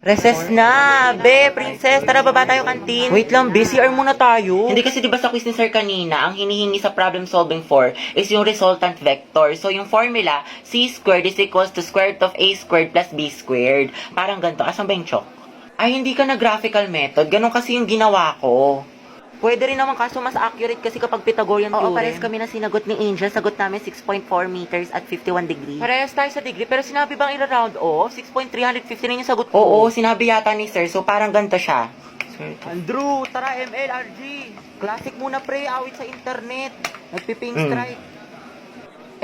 Recess na! Be, princess, tara baba tayo kantin. Wait lang, be, CR muna tayo. Hindi kasi diba sa quiz ni sir kanina, ang hinihingi sa problem solving for is yung resultant vector. So yung formula, c squared is equals to square root of a squared plus b squared. Parang ganito. Asan ba yung chalk? Ay, hindi ka na graphical method. Ganon kasi yung ginawa ko. Pwede rin naman kaso mas accurate kasi kapag Pythagorean theorem. Oo, parehas kami na sinagot ni Angel. Sagot namin 6.4 meters at 51 degrees. Parehas tayo sa degree, pero sinabi bang ira-round off? 6.359 yung sagot ko. Oo, sinabi yata ni sir. So parang ganito siya. Andrew, tara ML, RG. Classic muna pre, awit sa internet. Nagpiping strike.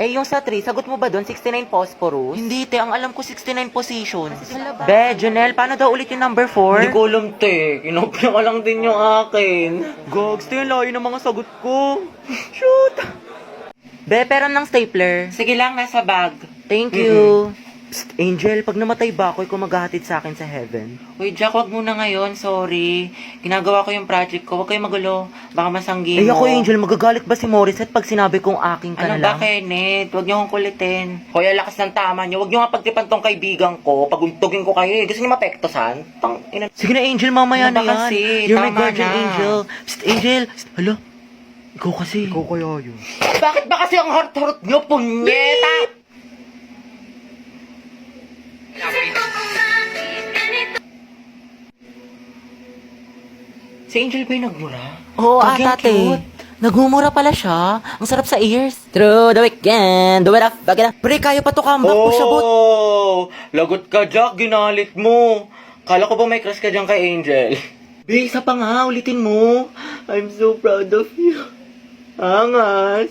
Eh, yung sa 3, sagot mo ba doon? 69 phosphorus? Hindi, te. Ang alam ko 69 positions. Be, Janelle, paano daw ulit yung number 4? Hindi ko alam, te. Kinopya ka lang din yung akin. Gogs, te, yung layo ng mga sagot ko. Shoot! Be, pero ng stapler. Sige lang, nasa bag. Thank you. Psst, Angel, pag namatay ba ako, ikaw maghahatid sa akin sa heaven? Wait, Jack, wag muna ngayon. Sorry. Ginagawa ko yung project ko. Huwag kayo magulo. Baka masanggi mo. Eh ako, Angel, magagalit ba si Morissette pag sinabi kong aking ka na lang? Ano ba, Kenneth? Huwag niyo akong kulitin. Hoy, lakas ng tama niyo. Huwag niyo nga pagtipan tong kaibigan ko. Paguntugin ko kayo eh. Gusto niyo mapektosan? Sige na, Angel, mamaya Ano na ba yan. kasi? You're my Tama guardian na. angel. Psst, Angel. Psst, hala. Ikaw kasi. Ikaw kaya yun. Bakit ba kasi ang heart-heart niyo, punyeta? Si Angel ba yung nagmura? Oo, Ang ate. cute. Nagmumura pala siya. Ang sarap sa ears. Through the weekend, do it up, back it up. Pre, kaya pa to comeback, push abot. Lagot ka, Jack. Ginalit mo. Kala ko ba may crush ka dyan kay Angel? Be, isa pa nga, ulitin mo. I'm so proud of you. Angas.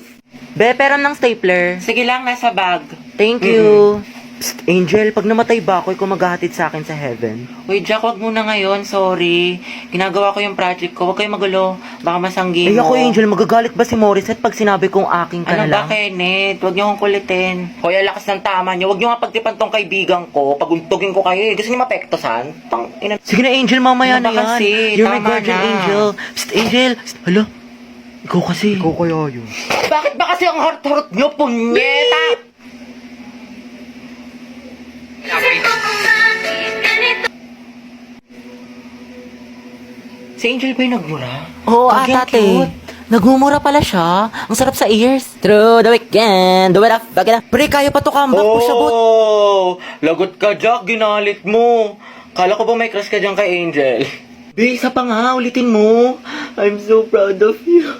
Be, pero ng stapler. Sige lang, nasa bag. Thank you. Psst, Angel, pag namatay ba ako, ikaw maghahatid sa akin sa heaven? Wait, Jack, wag muna ngayon. Sorry. Ginagawa ko yung project ko. Huwag kayo magulo. Baka masanggi Eh mo. ako, Angel, magagalit ba si Morissette pag sinabi kong aking ka Ano na ba, lang? Kenneth? Huwag niyo akong kulitin. Hoy, lakas ng tama niyo. Huwag niyo nga pagtipan tong kaibigan ko. Paguntugin ko kayo eh. Gusto niyo mapektosan? Sige na, Angel, mamaya Ano na ba yan. kasi? You're my Tama guardian na. angel. Psst, Angel. Psst, hala. Ikaw kasi. Ikaw kaya yun. Bakit ba kasi ang heart-heart niyo, punyeta? Si Angel ba yung nagmura? Oo, Ang ate. cute. Nagmumura pala siya. Ang sarap sa ears. Through the weekend, do it up, back it up. Pre, kaya pa to comeback, push abot. Lagot ka, Jack. Ginalit mo. Kala ko ba may crush ka dyan kay Angel? Be, isa pa nga, ulitin mo. I'm so proud of you.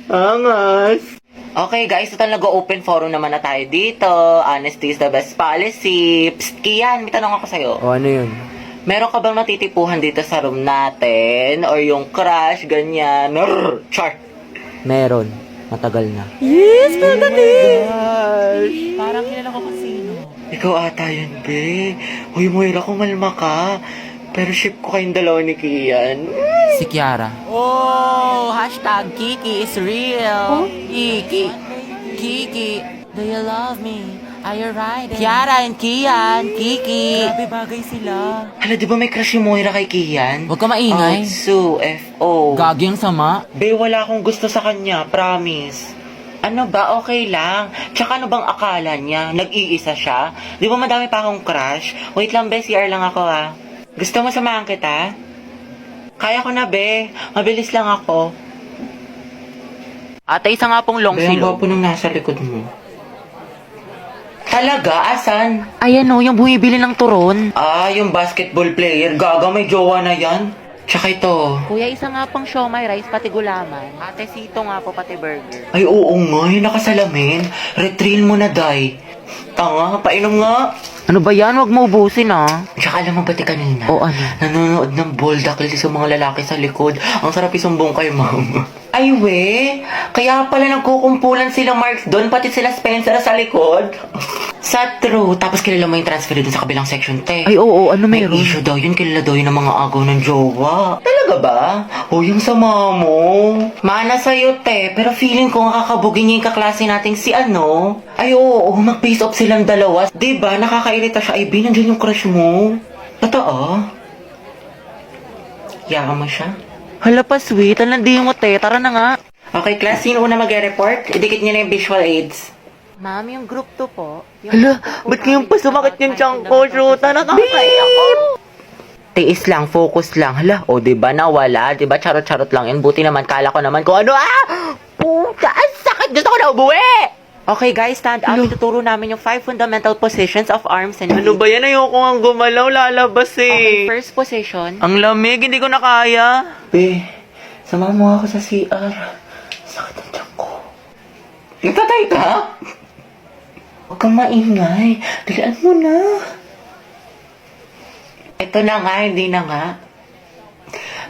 Angas. Okay guys, total nag-open forum naman na tayo dito. Honesty is the best policy. Psst, Kian, may tanong ako sa'yo. O, ano yun? Meron ka bang natitipuhan dito sa room natin? Or yung crush, ganyan? Char! Meron. Matagal na. Yes, pagdating! Parang kilala ko kasino. Ikaw ata yun, be. Uy, Moira, kumalma ka. Pero ship ko kayong dalawa ni Kian. Si Kiara. Oh, hashtag Kiki is real. Kiki. Kiki, do you love me? Are you riding? Kiara and Kian, Kiki. Grabe bagay sila. Hala, di ba may crush yung Moira kay Kian? Huwag ka maingay. Otsu, F.O. Gagi ang sama. Be, wala akong gusto sa kanya, promise. Ano ba? Okay lang. Tsaka ano bang akala niya? Nag-iisa siya? Di ba madami pa akong crush? Wait lang, be. CR lang ako, ah. Gusto mo samahan kita? Kaya ko na, be. Mabilis lang ako. Ate, isa nga pong long Be, ang silog. gwapo nung nasa likod mo. Talaga? Asan? Ayan o, yung bumibili ng turon. Ah, yung basketball player. Gaga, may jowa na yan. Tsaka ito. Kuya, isa nga pang siomay rice, pati gulaman. Ate, sito nga po, pati burger. Ay, oo nga, yung nakasalamin. Retrill mo na, Day. Tanga, painom nga. Ano ba yan? Huwag mo ubusin, ah. Tsaka alam mo ba kanina? O, ano? Nanonood ng boldakil sa mga lalaki sa likod. Ang sarap isumbong kay mama. Ay, we. Kaya pala nagkukumpulan sila Marks doon, pati sila Spencer sa likod. Sa true. Tapos kilala mo yung transfer doon sa kabilang section, te. Ay, oo, ano May meron? issue daw yun, kilala daw yun ng mga agaw ng jowa. Talaga ba? O yung sama mo. Mana sa'yo, te. Pero feeling ko kakabugin niya yung kaklase nating si ano. Ay, oo, mag-face off silang dalawa. Diba, nakakairita siya. Ay, nandiyan yung crush mo. Totoo? Yaka mo siya? Hala pa, sweet. Alandihin mo, te. Tara na nga. Okay, class, sino una mag-report? Idikit niyo na yung visual aids. Ma'am, yung group 2 po. Hala, ba't ngayon pa sumakit yung tiyan ko? Shoot, nakakaya ako. Tiis lang, focus lang. Hala, o diba nawala? Diba charot-charot lang yun? Buti naman, kala ko naman kung ano, puta, ang sakit! Gusto ko na umuwi! Okay guys, stand up. Ituturo namin yung 5 fundamental positions of arms and feet. Ano ba yan? Ayoko nga gumalaw, lalabas Okay, eh. first position. Ang lamig, hindi ko na kaya. Be, samahan mo ako sa CR. Sakit ang tiyan ko. Nagtatay ka? Huwag kang maingay. Dalian mo na. Ito na nga, hindi na nga.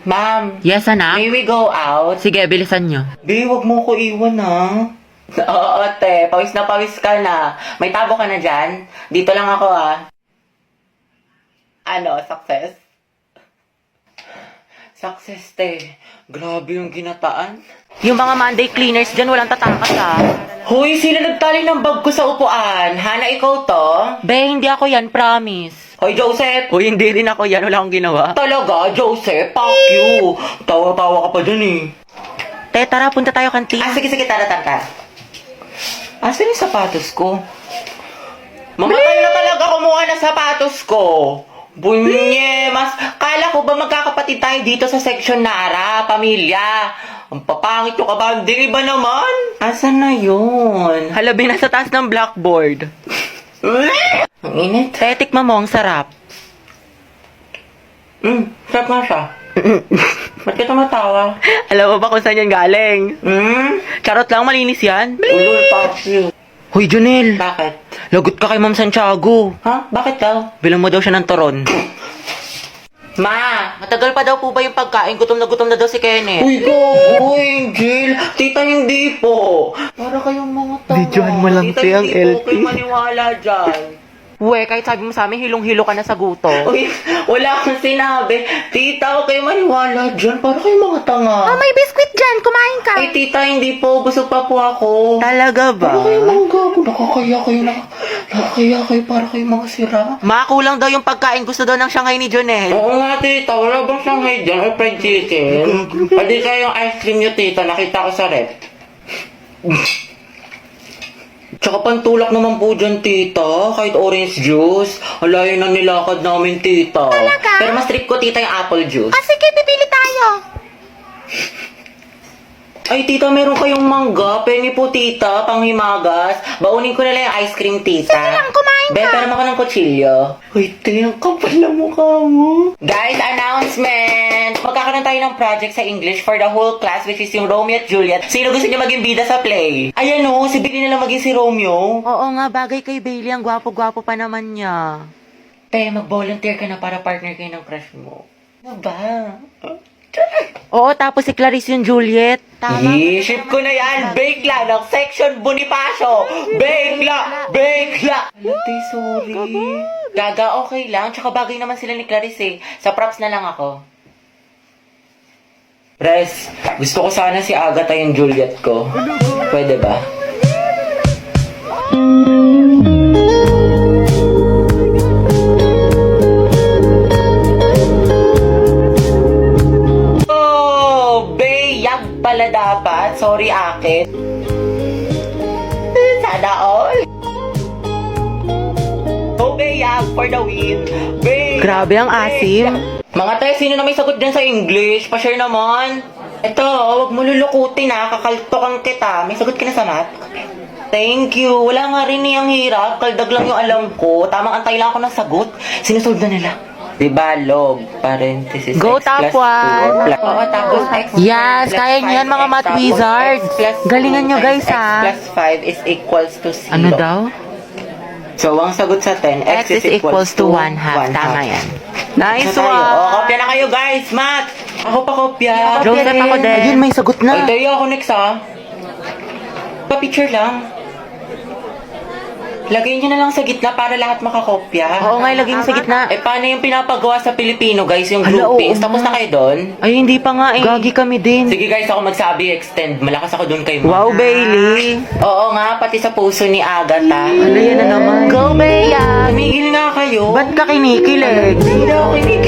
Ma'am, Yes, anak? may we go out? Sige, bilisan nyo. Be, huwag mo ko iwan ha. Oo, te. Pawis na pawis ka na. May tabo ka na dyan? Dito lang ako Ano, success? Success, te. Grabe yung ginataan. Yung mga Monday cleaners dyan, walang tatakas Hoy, sino nagtali ng bag ko sa upuan? Hana, ikaw to? Be, hindi ako yan, promise. Hoy, Joseph! Uy, hindi rin ako yan. Wala akong ginawa. Talaga, Joseph? Fuck you! Tawa-tawa ka pa dyan eh. Te, tara, punta tayo kantin. Sige, tara. Asan yung sapatos ko? Mamatay na talaga kumuha ng sapatos ko. Bunye, mas kala ko ba magkakapatid tayo dito sa section Nara, pamilya? Ang papangit yung kabanding, iba naman. Asan na yun? Halabi na sa taas ng blackboard. Ang init. Te, tikman mo, ang sarap. Sarap nga siya. Ba't ka tumatawa? Alam mo ba kung saan yan galing? Charot lang, malinis yan. Ulul, fuck you. Hoy, Junel. Bakit? Lagot ka kay Ma'am Santiago. Ha? Bakit daw? Bilang mo daw siya ng toron. Ma! Matagal pa daw po ba yung pagkain? Gutom na daw si Kenneth. Uy, gogo, Angel! Tita, hindi po! Para kayong mga tanga. Videohan mo lang, Tita, te, ang hindi po LT. kayo maniwala dyan. We, kahit sabi mo sa amin, hilong-hilo ka na sa guto. Uy, wala akong sinabi. Tita, huwag kayo maniwala dyan. Para kayong mga tanga. may biskwit dyan. Kumain ka. Ay, tita, hindi po. Busog pa po ako. Talaga ba? Para kayong mga gago. Nakakaya kayo. Para kayong mga sira. Makulang daw yung pagkain. Gusto daw ng Shanghai ni Junel. Oo nga, tita. Wala bang Shanghai dyan? Or fried chicken? Pwede kayong ice cream nyo, tita. Nakita ko sa rep. Tsaka pantulak naman po dyan, tita. Kahit orange juice. Alayo na nilakad namin, tita. Talaga? Pero mas trip ko, tita, yung apple juice. sige, pipili tayo. Ay, tita, meron kayong mangga. Pengi po, tita. Panghimagas. Baunin ko na lang yung ice cream, tita. Sige lang, kumain ka. Be, pero ako ng kutsilyo. Uy, te, ang kapal na mukha mo. Guys, announcement! Magkakaroon tayo ng project sa English for the whole class, which is yung Romeo at Juliet. Sino gusto niya maging bida sa play? Ayan o, si Billy na lang maging si Romeo. Oo nga, bagay kay Bailey. Ang gwapo-gwapo pa naman niya. Te, mag-volunteer ka na para partner kayo ng crush mo. Ano ba? Oo, tapos si Clarice yung Juliet. Tama. Ship ko na yan! Bakla ng section Bonifacio! Bakla! Alati, sorry. Gaga, okay lang. Tsaka bagay naman sila ni Clarice eh. Sa props na lang ako. Pres, gusto ko sana si Agatha yung Juliet ko. Pwede ba? Oh, Beyag pala dapat. Sorry, akin. Sana all. Oh, Beyag for the win. Beyag. Grabe ang asim. Mga tre, sino na may sagot dyan sa English? Pa-share naman. Ito, huwag mo lulukutin ha. Kakaltokan kita. May sagot ka na sa math? Thank you. Wala nga rin niyang hirap. Kaldag lang yung alam ko. Tamang antay lang ako ng sagot. Sinusolve na nila. Diba, log, parenthesis, Go, x top plus 2. one. Oo, tapos x Yes, plus kaya niyo yan, 5x, mga math tapos wizards. x plus 2 Galingan nyo, times guys, x ha? plus 5 is equals to 0. Ano daw? So, ang sagot sa 10, X is equals to 1 half. Tama yan. Nice Tayo. one. Kopya na kayo, guys. Math. Ako pa kopya. Joseph, ako din. Ayun, may sagot Ay, na. tayo ako next, ha? Pa-picture lang. Lagay nyo na lang sa gitna para lahat makakopya. Oo nga, ilagay mo sa gitna. Eh, paano yung pinapagawa sa Pilipino, guys? Yung Hala, groupings. oo Tapos nga. na kayo doon? Ay, hindi pa nga eh. Gagi kami din. Sige, guys, ako magsabi, extend. Malakas ako doon kay Wow, Bailey. Oo nga, pati sa puso ni Agatha. Ano yan na naman? Go, Bea. Tumigil nga kayo. Ba't ka kinikilig? Hindi ako kinig.